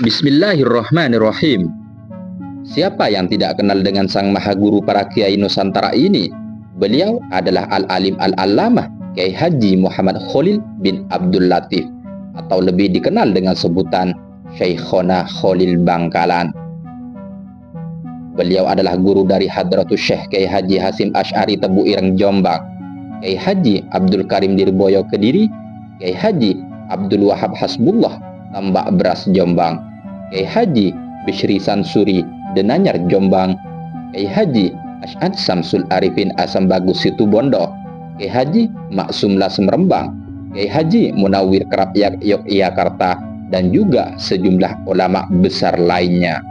Bismillahirrahmanirrahim. Siapa yang tidak kenal dengan sang maha guru para kiai Nusantara ini? Beliau adalah Al-Alim Al-Allamah Kiai Haji Muhammad Khalil bin Abdul Latif, atau lebih dikenal dengan sebutan Syekhona Khalil Bangkalan. Beliau adalah guru dari Hadratus Syekh Kiai Haji Hasim Asy'ari Tebu Ireng Jombang, Kiai Haji Abdul Karim Dirboyo Kediri, Kiai Haji Abdul Wahab Hasbullah Tambak Beras Jombang, Kiai Haji Bishri Sansuri Denanyar Jombang, Kiai Haji Asy'ad Samsul Arifin Asam Bagus Situbondo, Kiai Haji Maksum Lasem Rembang, Kiai Haji Munawir Kerap Yogyakarta, dan juga sejumlah ulama besar lainnya.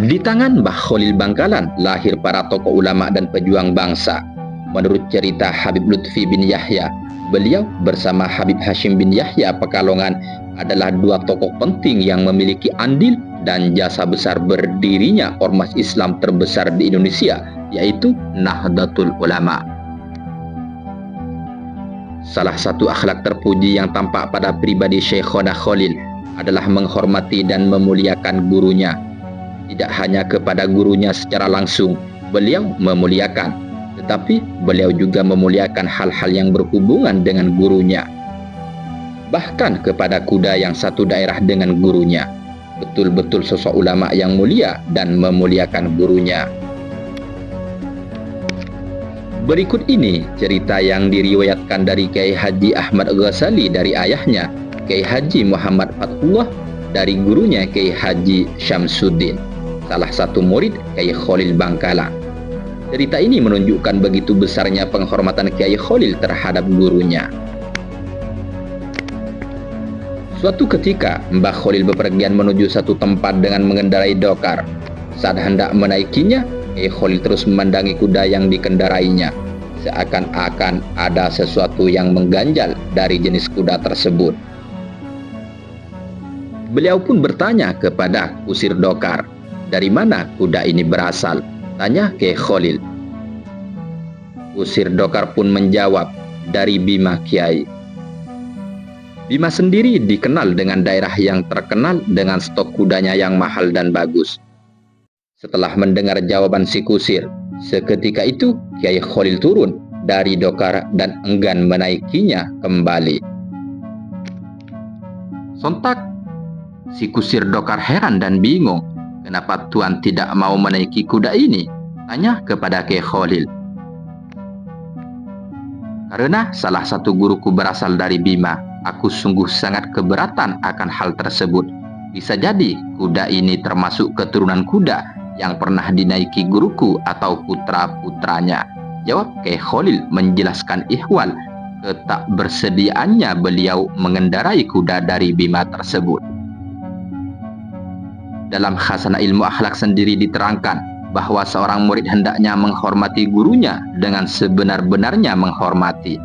Di tangan Mbah Khalil Bangkalan lahir para tokoh ulama dan pejuang bangsa. Menurut cerita Habib Lutfi bin Yahya, beliau bersama Habib Hashim bin Yahya Pekalongan adalah dua tokoh penting yang memiliki andil dan jasa besar berdirinya ormas Islam terbesar di Indonesia, yaitu Nahdlatul Ulama. Salah satu akhlak terpuji yang tampak pada pribadi Syekhona Khalil adalah menghormati dan memuliakan gurunya. Tidak hanya kepada gurunya secara langsung beliau memuliakan, tetapi beliau juga memuliakan hal-hal yang berhubungan dengan gurunya. Bahkan kepada kuda yang satu daerah dengan gurunya. Betul-betul sosok ulama yang mulia dan memuliakan gurunya. Berikut ini cerita yang diriwayatkan dari Kiai Haji Ahmad Ghazali dari ayahnya, Kiai Haji Muhammad Fatullah, dari gurunya Kiai Haji Syamsuddin, salah satu murid Kiai Khalil Bangkalan. Cerita ini menunjukkan begitu besarnya penghormatan Kiai Khalil terhadap gurunya. Suatu ketika, Mbah Khalil bepergian menuju satu tempat dengan mengendarai dokar. Saat hendak menaikinya, Kiai Khalil terus memandangi kuda yang dikendarainya. Seakan-akan ada sesuatu yang mengganjal dari jenis kuda tersebut. Beliau pun bertanya kepada kusir dokar, "Dari mana kuda ini berasal?" tanya Kiai Khalil. Kusir dokar pun menjawab, "Dari Bima Kiai." Bima sendiri dikenal dengan daerah yang terkenal dengan stok kudanya yang mahal dan bagus. Setelah mendengar jawaban si kusir, seketika itu Kiai Khalil turun dari dokar dan enggan menaikinya kembali. Sontak si kusir dokar heran dan bingung. "Kenapa Tuan tidak mau menaiki kuda ini?" tanya kepada Kiai Khalil. "Karena salah satu guruku berasal dari Bima, aku sungguh sangat keberatan akan hal tersebut. Bisa jadi kuda ini termasuk keturunan kuda yang pernah dinaiki guruku atau putra-putranya," jawab Kiai Khalil menjelaskan ihwal ketak bersediaannya beliau mengendarai kuda dari Bima tersebut. Dalam Khasanah Ilmu Akhlak sendiri diterangkan bahwa seorang murid hendaknya menghormati gurunya dengan sebenar-benarnya menghormati.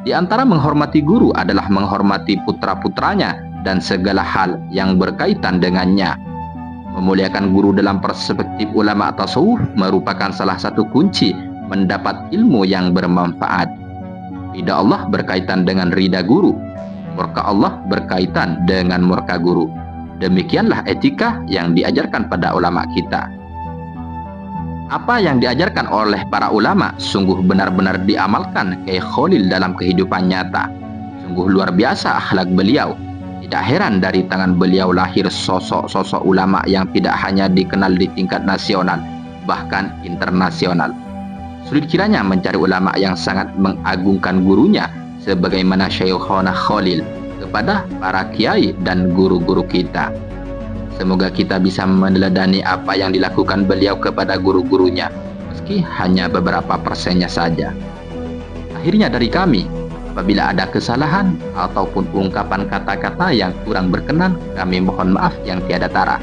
Di antara menghormati guru adalah menghormati putra-putranya dan segala hal yang berkaitan dengannya. Memuliakan guru dalam perspektif ulama tasawuf merupakan salah satu kunci mendapat ilmu yang bermanfaat. Ridha Allah berkaitan dengan ridha guru. Murka Allah berkaitan dengan murka guru. Demikianlah etika yang diajarkan pada ulama kita. Apa yang diajarkan oleh para ulama sungguh benar-benar diamalkan Kiai Khalil dalam kehidupan nyata. Sungguh luar biasa akhlak beliau. Tidak heran dari tangan beliau lahir sosok-sosok ulama yang tidak hanya dikenal di tingkat nasional, bahkan internasional. Sulit kiranya mencari ulama yang sangat mengagungkan gurunya sebagaimana Syekhona Khalil kepada para kiai dan guru-guru kita. Semoga kita bisa meneladani apa yang dilakukan beliau kepada guru-gurunya, meski hanya beberapa persennya saja. Akhirnya dari kami, apabila ada kesalahan ataupun ungkapan kata-kata yang kurang berkenan, kami mohon maaf yang tiada tara.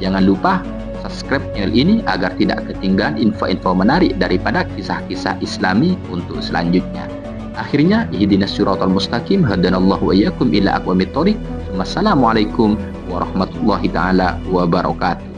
Jangan lupa subscribe channel ini agar tidak ketinggalan info-info menarik daripada kisah-kisah Islami untuk selanjutnya. Akhirnya, ihdinas siratal mustaqim, hadanallahu wa iyyakum ila aqwamit thoriq. Wassalamualaikum warahmatullahi taala wabarakatuh.